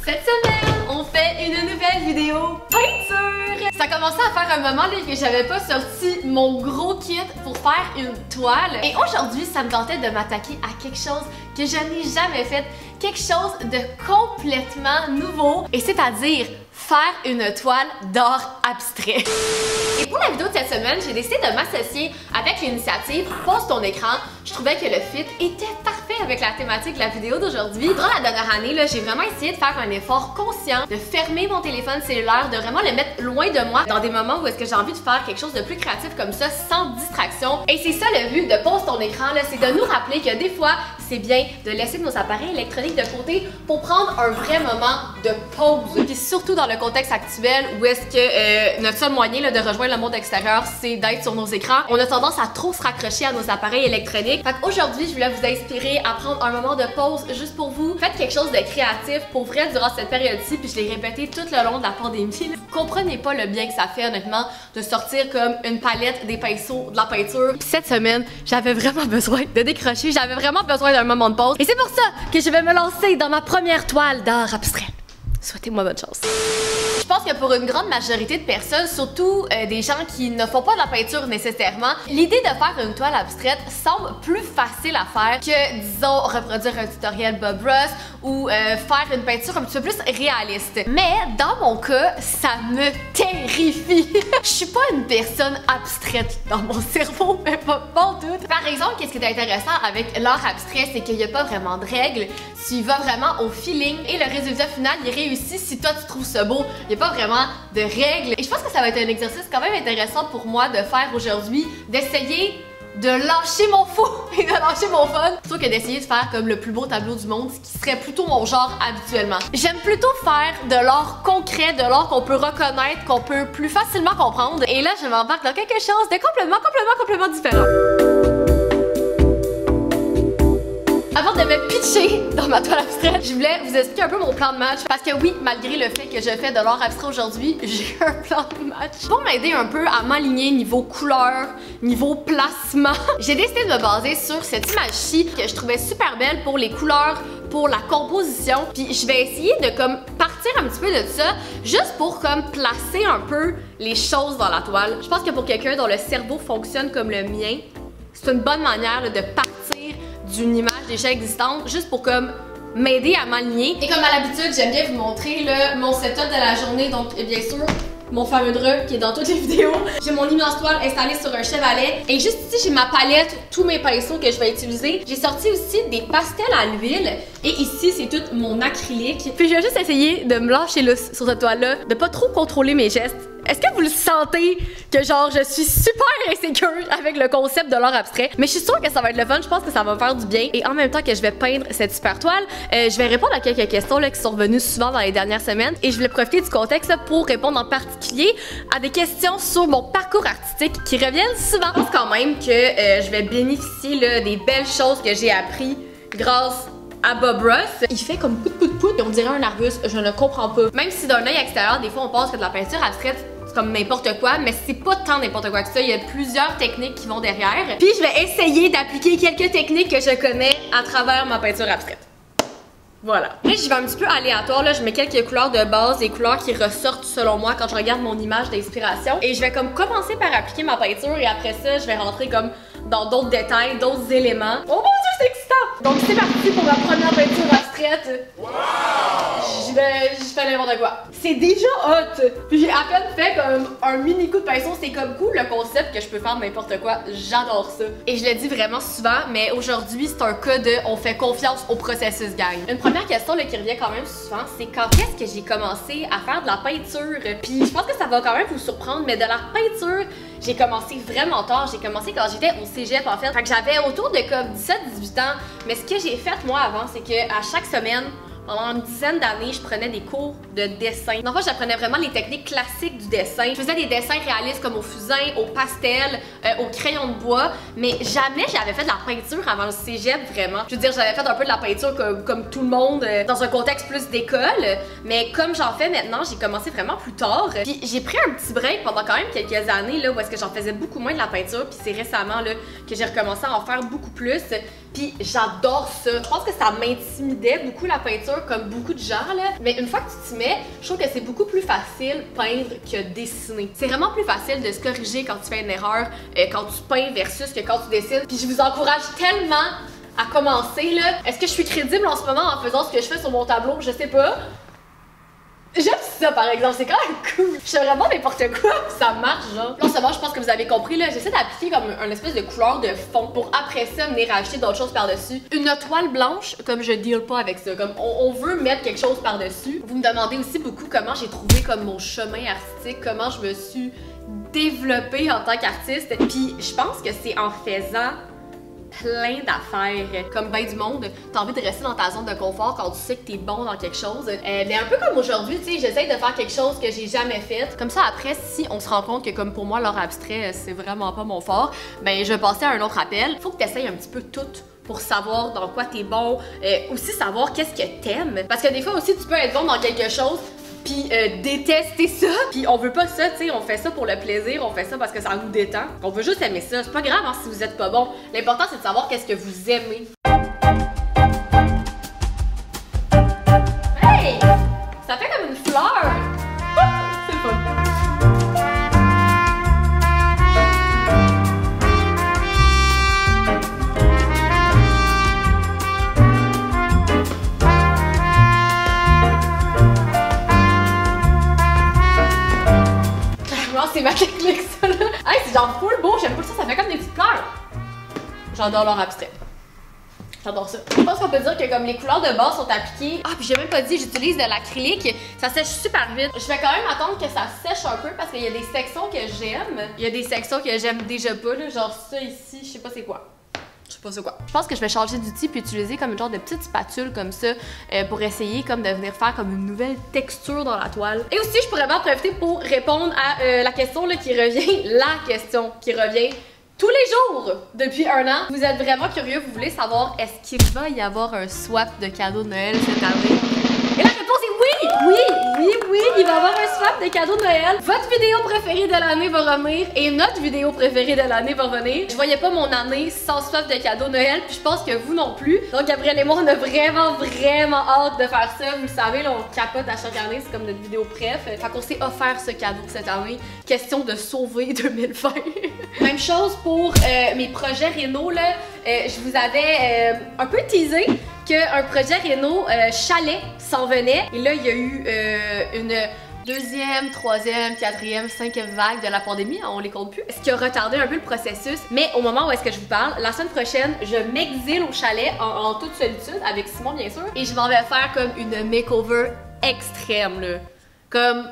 Cette semaine, on fait une nouvelle vidéo peinture! Ça commençait à faire un moment là, que j'avais pas sorti mon gros kit pour faire une toile. Et aujourd'hui, ça me tentait de m'attaquer à quelque chose que je n'ai jamais fait, quelque chose de complètement nouveau, et c'est-à-dire faire une toile d'art abstrait. Et pour la vidéo de cette semaine, j'ai décidé de m'associer avec l'initiative Pose ton écran. Je trouvais que le fit était parfait avec la thématique de la vidéo d'aujourd'hui. Durant la dernière année, j'ai vraiment essayé de faire un effort conscient, de fermer mon téléphone cellulaire, de vraiment le mettre loin de moi dans des moments où est-ce que j'ai envie de faire quelque chose de plus créatif comme ça, sans distraction. Et c'est ça le but de Pose ton écran, c'est de nous rappeler que des fois, c'est bien de laisser nos appareils électroniques de côté pour prendre un vrai moment de pause. Puis surtout dans le contexte actuel où est-ce que notre seul moyen de rejoindre le monde extérieur, c'est d'être sur nos écrans, on a tendance à trop se raccrocher à nos appareils électroniques. Fait qu'aujourd'hui, je voulais vous inspirer à prendre un moment de pause juste pour vous. Faites quelque chose de créatif pour vrai durant cette période-ci, puis je l'ai répété tout le long de la pandémie. Vous comprenez pas le bien que ça fait honnêtement de sortir comme une palette, des pinceaux, de la peinture. Puis cette semaine, j'avais vraiment besoin de décrocher, j'avais vraiment besoin d'un moment de pause. Et c'est pour ça que je vais me lancer dans ma première toile d'art abstrait. Souhaitez-moi bonne chance. Je pense que pour une grande majorité de personnes, surtout des gens qui ne font pas de la peinture nécessairement, l'idée de faire une toile abstraite semble plus facile à faire que, disons, reproduire un tutoriel Bob Ross ou faire une peinture un petit peu plus réaliste. Mais dans mon cas, ça me terrifie. Je suis pas une personne abstraite dans mon cerveau, mais pas tout. Par exemple, qu'est-ce qui est intéressant avec l'art abstrait, c'est qu'il n'y a pas vraiment de règles. Tu y vas vraiment au feeling et le résultat final, il réussit si toi tu trouves ça beau. Il n'y a pas vraiment de règles. Et je pense que ça va être un exercice quand même intéressant pour moi de faire aujourd'hui, d'essayer de lâcher mon fou et de lâcher mon fun, plutôt que d'essayer de faire comme le plus beau tableau du monde, ce qui serait plutôt mon genre habituellement. J'aime plutôt faire de l'art concret, de l'art qu'on peut reconnaître, qu'on peut plus facilement comprendre. Et là, je m'embarque dans quelque chose de complètement différent. Avant de me pitcher dans ma toile abstraite, je voulais vous expliquer un peu mon plan de match. Parce que oui, malgré le fait que je fais de l'art abstrait aujourd'hui, j'ai un plan de match. Pour m'aider un peu à m'aligner niveau couleur, niveau placement, j'ai décidé de me baser sur cette image-ci que je trouvais super belle pour les couleurs, pour la composition. Puis je vais essayer de comme partir un petit peu de ça, juste pour comme placer un peu les choses dans la toile. Je pense que pour quelqu'un dont le cerveau fonctionne comme le mien, c'est une bonne manière de partir d'une image déjà existante, juste pour comme m'aider à m'aligner. Et comme à l'habitude, j'aime bien vous montrer mon setup de la journée, donc bien sûr mon fameux drap qui est dans toutes les vidéos. J'ai mon immense toile installée sur un chevalet. Et juste ici, j'ai ma palette, tous mes pinceaux que je vais utiliser. J'ai sorti aussi des pastels à l'huile. Et ici, c'est tout mon acrylique. Puis je vais juste essayer de me lâcher lousse sur cette toile-là, de pas trop contrôler mes gestes. Est-ce que vous le sentez que genre je suis super insécure avec le concept de l'art abstrait? Mais je suis sûre que ça va être le fun, je pense que ça va me faire du bien. Et en même temps que je vais peindre cette super toile, je vais répondre à quelques questions qui sont revenues souvent dans les dernières semaines. Et je voulais profiter du contexte pour répondre en particulier à des questions sur mon parcours artistique qui reviennent souvent. Je pense quand même que je vais bénéficier des belles choses que j'ai appris grâce à Bob Ross. Il fait comme pout, et on dirait un arbuste, je ne comprends pas. Même si d'un œil extérieur, des fois on pense que de la peinture abstraite, c'est comme n'importe quoi, mais c'est pas tant n'importe quoi que ça. Il y a plusieurs techniques qui vont derrière. Puis je vais essayer d'appliquer quelques techniques que je connais à travers ma peinture abstraite. Voilà. Là, j'y vais un petit peu aléatoire. Là, je mets quelques couleurs de base, des couleurs qui ressortent selon moi quand je regarde mon image d'inspiration. Et je vais comme commencer par appliquer ma peinture et après ça, je vais rentrer comme dans d'autres détails, d'autres éléments. Oh mon dieu, c'est excitant! Donc c'est parti pour ma première peinture abstraite. Wow! Je fais n'importe quoi. C'est déjà hot! Puis j'ai à peine fait comme un mini coup de pinceau. C'est comme cool le concept que je peux faire n'importe quoi. J'adore ça. Et je le dis vraiment souvent, mais aujourd'hui c'est un cas de on fait confiance au processus, gang. Une première question qui revient quand même souvent, c'est quand est-ce que j'ai commencé à faire de la peinture? Puis je pense que ça va quand même vous surprendre, mais de la peinture, j'ai commencé vraiment tard. J'ai commencé quand j'étais au cégep en fait. Fait que j'avais autour de comme 17-18 ans. Mais ce que j'ai fait moi avant, c'est que à chaque semaine, pendant une dizaine d'années, je prenais des cours de dessin. En fait, j'apprenais vraiment les techniques classiques du dessin. Je faisais des dessins réalistes comme au fusain, au pastel, au crayon de bois, mais jamais j'avais fait de la peinture avant le cégep, vraiment. Je veux dire, j'avais fait un peu de la peinture comme tout le monde, dans un contexte plus d'école, mais comme j'en fais maintenant, j'ai commencé vraiment plus tard. Puis j'ai pris un petit break pendant quand même quelques années, là, où est-ce que j'en faisais beaucoup moins de la peinture, puis c'est récemment, là, que j'ai recommencé à en faire beaucoup plus. Puis j'adore ça. Je pense que ça m'intimidait beaucoup la peinture sûr, comme beaucoup de gens, là, mais une fois que tu t'y mets, je trouve que c'est beaucoup plus facile peindre que dessiner. C'est vraiment plus facile de se corriger quand tu fais une erreur, quand tu peins versus que quand tu dessines. Puis je vous encourage tellement à commencer, là. Est-ce que je suis crédible en ce moment en faisant ce que je fais sur mon tableau? Je sais pas. J'aime ça par exemple, c'est quand même cool. Je fais vraiment n'importe quoi, ça marche genre. Non seulement je pense que vous avez compris là, j'essaie d'appliquer comme une espèce de couleur de fond pour après ça venir acheter d'autres choses par-dessus. Une toile blanche, comme je deal pas avec ça, comme on veut mettre quelque chose par-dessus. Vous me demandez aussi beaucoup comment j'ai trouvé comme mon chemin artistique, comment je me suis développée en tant qu'artiste. Puis je pense que c'est en faisant plein d'affaires. Comme ben du monde, t'as envie de rester dans ta zone de confort quand tu sais que t'es bon dans quelque chose. Mais un peu comme aujourd'hui, tu sais, j'essaie de faire quelque chose que j'ai jamais fait. Comme ça, après, si on se rend compte que comme pour moi, l'art abstrait, c'est vraiment pas mon fort, ben je vais passer à un autre appel. Faut que t'essayes un petit peu tout pour savoir dans quoi t'es bon, aussi savoir qu'est-ce que t'aimes. Parce que des fois aussi, tu peux être bon dans quelque chose puis détester ça. Puis on veut pas ça, tu sais, on fait ça pour le plaisir, on fait ça parce que ça nous détend. On veut juste aimer ça. C'est pas grave hein, si vous êtes pas bon. L'important c'est de savoir qu'est-ce que vous aimez. Hey! Ça fait comme une fleur! C'est le fun. C'est ma technique ça là. Hey, c'est genre full beau, j'aime pas ça, ça fait comme des petites fleurs. J'adore l'art abstrait. J'adore ça. Je pense qu'on peut dire que comme les couleurs de base sont appliquées. Ah, puis j'ai même pas dit, j'utilise de l'acrylique. Ça sèche super vite. Je vais quand même attendre que ça sèche un peu parce qu'il y a des sections que j'aime. Il y a des sections que j'aime déjà pas là, genre ça ici, je sais pas c'est quoi. Je sais pas c'est quoi. Je pense que je vais changer d'outil puis utiliser comme une genre de petite spatule comme ça pour essayer comme de venir faire comme une nouvelle texture dans la toile. Et aussi, je pourrais en profiter pour répondre à la question là, qui revient, la question qui revient tous les jours depuis 1 an. Vous êtes vraiment curieux, vous voulez savoir est-ce qu'il va y avoir un swap de cadeaux de Noël cette année? Et la réponse est oui! Oui, il va y avoir un swap de cadeaux de Noël. Votre vidéo préférée de l'année va revenir et notre vidéo préférée de l'année va revenir. Je voyais pas mon année sans swap de cadeaux de Noël, puis je pense que vous non plus. Donc Gabriel et moi, on a vraiment hâte de faire ça. Vous le savez, là, on capote à chaque année, c'est comme notre vidéo préf. Fait qu'on s'est offert ce cadeau cette année. Question de sauver 2020. Même chose pour mes projets réno, là. Je vous avais un peu teasé qu'un projet réno chalet s'en venait. Et là, il y a eu une deuxième, troisième, quatrième, cinquième vague de la pandémie, on les compte plus. Ce qui a retardé un peu le processus. Mais au moment où est-ce que je vous parle, la semaine prochaine, je m'exile au chalet en toute solitude, avec Simon bien sûr. Et je m'en vais faire comme une makeover extrême, là. Comme...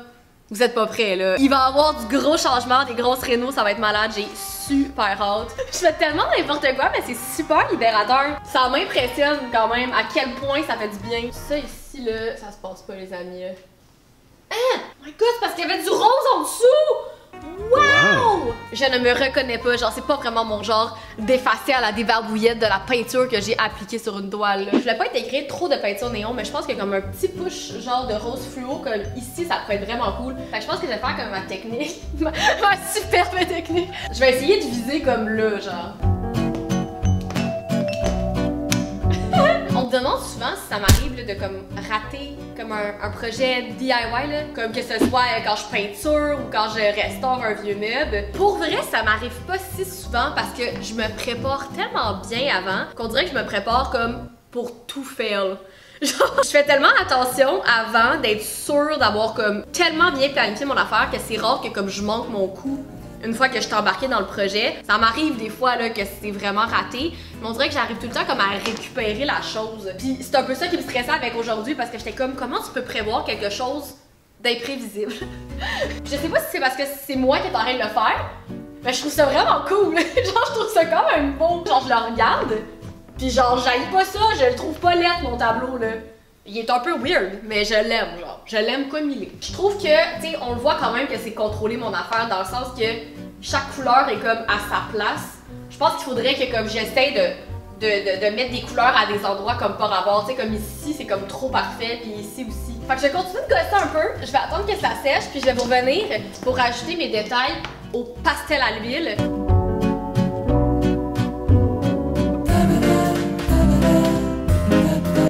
Vous êtes pas prêts là. Il va y avoir du gros changement, des grosses rénos, ça va être malade, j'ai super hâte. Je fais tellement n'importe quoi, mais c'est super libérateur. Ça m'impressionne quand même à quel point ça fait du bien. Ça ici là, ça se passe pas les amis. Ah! My god, c'est parce qu'il y avait du rose en dessous! Wow! Je ne me reconnais pas, genre c'est pas vraiment mon genre d'effacer à la débarbouillette de la peinture que j'ai appliquée sur une toile. Là. Je voulais pas intégrer trop de peinture néon, mais je pense que comme un petit push genre de rose fluo comme ici, ça pourrait être vraiment cool. Fait que je pense que je vais faire comme ma technique, ma superbe technique. Je vais essayer de viser comme là, genre. On me demande souvent si ça m'arrive de comme rater comme un projet DIY là, comme que ce soit quand je peinture ou quand je restaure un vieux meuble. Pour vrai, ça m'arrive pas si souvent parce que je me prépare tellement bien avant qu'on dirait que je me prépare comme pour tout fail. Genre, je fais tellement attention avant d'être sûre d'avoir comme tellement bien planifié mon affaire que c'est rare que comme je manque mon coup. Une fois que je suis embarquée dans le projet, ça m'arrive des fois là, que c'est vraiment raté, mais on dirait que j'arrive tout le temps comme à récupérer la chose. Puis c'est un peu ça qui me stressait avec aujourd'hui parce que j'étais comme comment tu peux prévoir quelque chose d'imprévisible? Je sais pas si c'est parce que c'est moi qui est en train de le faire, mais je trouve ça vraiment cool. Genre je trouve ça quand même beau. Genre je le regarde, puis genre j'haïs pas ça, je le trouve pas laid mon tableau là. Il est un peu weird, mais je l'aime, genre. Je l'aime comme il est. Je trouve que, tu sais, on le voit quand même que c'est contrôler mon affaire dans le sens que chaque couleur est comme à sa place. Je pense qu'il faudrait que comme j'essaie de mettre des couleurs à des endroits comme par rapport, tu sais, comme ici, c'est comme trop parfait, puis ici aussi. Fait que je vais continuer de gosser un peu. Je vais attendre que ça sèche, puis je vais vous revenir pour ajouter mes détails au pastel à l'huile.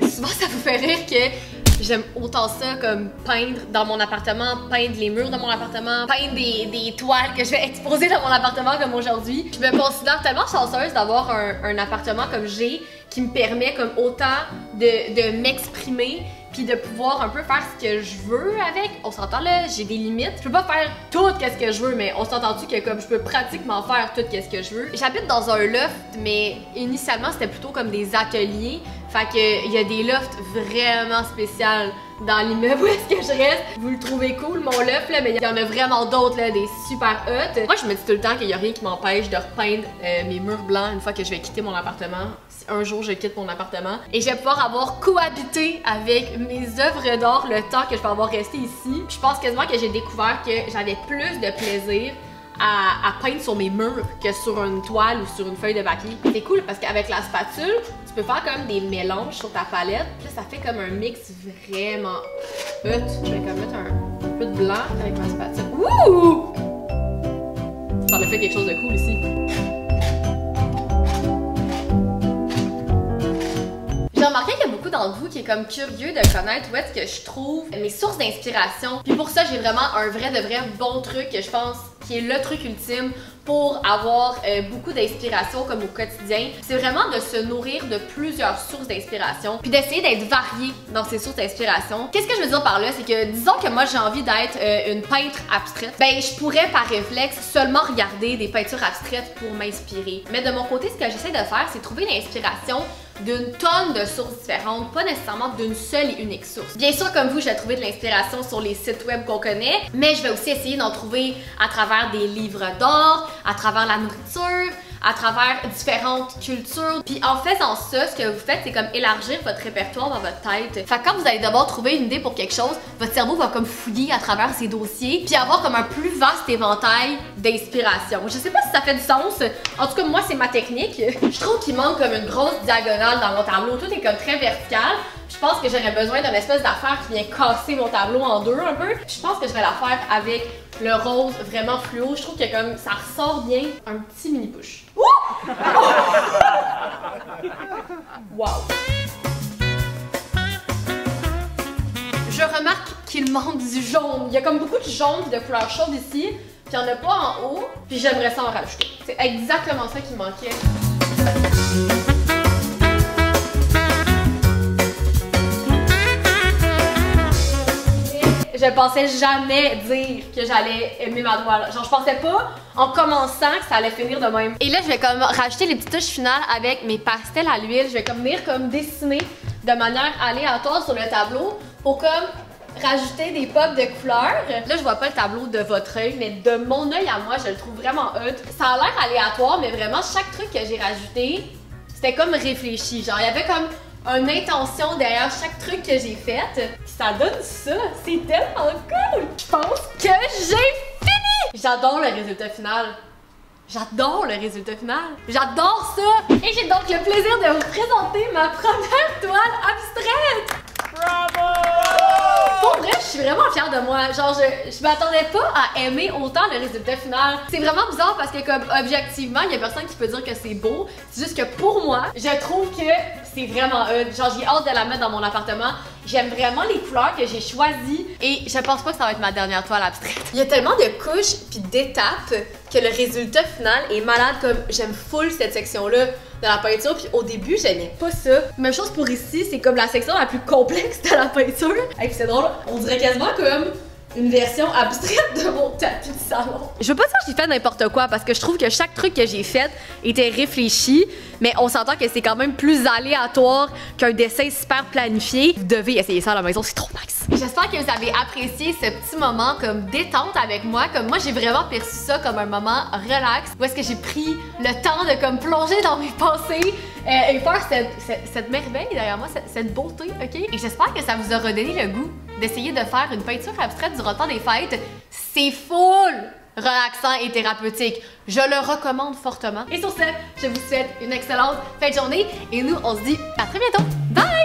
Souvent, ça vous fait rire que J'aime autant ça comme peindre dans mon appartement, peindre les murs de mon appartement, peindre des toiles que je vais exposer dans mon appartement comme aujourd'hui. Je me considère tellement chanceuse d'avoir un appartement comme j'ai qui me permet comme autant de m'exprimer puis de pouvoir un peu faire ce que je veux avec. On s'entend là, j'ai des limites. Je peux pas faire tout ce que je veux, mais on s'entend-tu que comme je peux pratiquement faire tout ce que je veux. J'habite dans un loft, mais initialement c'était plutôt comme des ateliers. Fait que il y a des lofts vraiment spéciaux dans l'immeuble où est-ce que je reste. Vous le trouvez cool mon loft là, mais il y en a vraiment d'autres là, des super hot. Moi je me dis tout le temps qu'il y a rien qui m'empêche de repeindre mes murs blancs une fois que je vais quitter mon appartement. Si un jour je quitte mon appartement et je vais pouvoir avoir cohabité avec mes œuvres d'art le temps que je vais avoir resté ici. Je pense quasiment que j'ai découvert que j'avais plus de plaisir à peindre sur mes murs que sur une toile ou sur une feuille de papier. C'est cool parce qu'avec la spatule, tu peux faire comme des mélanges sur ta palette. Puis ça fait comme un mix vraiment hot. Je vais comme mettre un peu de blanc avec ma spatule. Ouh! Ça a fait quelque chose de cool ici. J'ai remarqué qu'il y a beaucoup d'entre vous qui est comme curieux de connaître où est-ce que je trouve mes sources d'inspiration. Puis pour ça, j'ai vraiment un vrai de vrai bon truc que je pense qui est le truc ultime pour avoir beaucoup d'inspiration comme au quotidien. C'est vraiment de se nourrir de plusieurs sources d'inspiration puis d'essayer d'être varié dans ces sources d'inspiration. Qu'est-ce que je veux dire par là? C'est que disons que moi j'ai envie d'être une peintre abstraite. Ben je pourrais par réflexe seulement regarder des peintures abstraites pour m'inspirer. Mais de mon côté, ce que j'essaie de faire, c'est trouver l'inspiration d'une tonne de sources différentes, pas nécessairement d'une seule et unique source. Bien sûr, comme vous, je vais trouver de l'inspiration sur les sites web qu'on connaît, mais je vais aussi essayer d'en trouver à travers des livres d'art, à travers la nourriture, à travers différentes cultures. Puis en faisant ça, ce que vous faites, c'est comme élargir votre répertoire dans votre tête. Fait que quand vous allez d'abord trouver une idée pour quelque chose, votre cerveau va comme fouiller à travers ses dossiers, puis avoir comme un plus vaste éventail d'inspiration. Je sais pas si ça fait du sens. En tout cas, moi, c'est ma technique. Je trouve qu'il manque comme une grosse diagonale dans mon tableau. Tout est comme très vertical. Je pense que j'aurais besoin d'une espèce d'affaire qui vient casser mon tableau en deux un peu. Je pense que je vais la faire avec le rose vraiment fluo. Je trouve que comme ça ressort bien un petit mini push. Wow! Je remarque qu'il manque du jaune. Il y a comme beaucoup de jaune et de couleur chaude ici, puis il n'y en a pas en haut, puis j'aimerais ça en rajouter. C'est exactement ça qui manquait. Je pensais jamais dire que j'allais aimer ma toile. Genre, je pensais pas en commençant que ça allait finir de même. Et là, je vais comme rajouter les petites touches finales avec mes pastels à l'huile. Je vais comme venir comme dessiner de manière aléatoire sur le tableau pour comme rajouter des pops de couleurs. Là, je vois pas le tableau de votre œil, mais de mon œil à moi, je le trouve vraiment hot. Ça a l'air aléatoire, mais vraiment, chaque truc que j'ai rajouté, c'était comme réfléchi. Genre, il y avait comme une intention derrière chaque truc que j'ai fait. Ça donne ça. C'est tellement cool. Je pense que j'ai fini. J'adore le résultat final. J'adore le résultat final. J'adore ça. Et j'ai donc le plaisir de vous présenter ma première toile abstraite. Bravo! Pour vrai, je suis vraiment fière de moi. Genre, je m'attendais pas à aimer autant le résultat final. C'est vraiment bizarre parce que, comme, objectivement, il y a personne qui peut dire que c'est beau. C'est juste que pour moi, je trouve que c'est vraiment hot. Genre, j'ai hâte de la mettre dans mon appartement. J'aime vraiment les couleurs que j'ai choisies et je pense pas que ça va être ma dernière toile abstraite. Il y a tellement de couches puis d'étapes que le résultat final est malade. Comme, j'aime full cette section-là de la peinture, puis au début, j'aimais pas ça. Même chose pour ici, c'est comme la section la plus complexe de la peinture. Et c'est drôle, on dirait quasiment comme une version abstraite de mon tapis de salon. Je veux pas dire que j'ai fait n'importe quoi parce que je trouve que chaque truc que j'ai fait était réfléchi, mais on s'entend que c'est quand même plus aléatoire qu'un dessin super planifié. Vous devez essayer ça à la maison, c'est trop nice. J'espère que vous avez apprécié ce petit moment comme détente avec moi. Comme moi, j'ai vraiment perçu ça comme un moment relax où est-ce que j'ai pris le temps de comme plonger dans mes pensées et faire cette merveille derrière moi, cette beauté, ok? Et j'espère que ça vous aura donné le goût d'essayer de faire une peinture abstraite durant le temps des fêtes. C'est full relaxant et thérapeutique. Je le recommande fortement. Et sur ce, je vous souhaite une excellente fin de journée et nous, on se dit à très bientôt. Bye!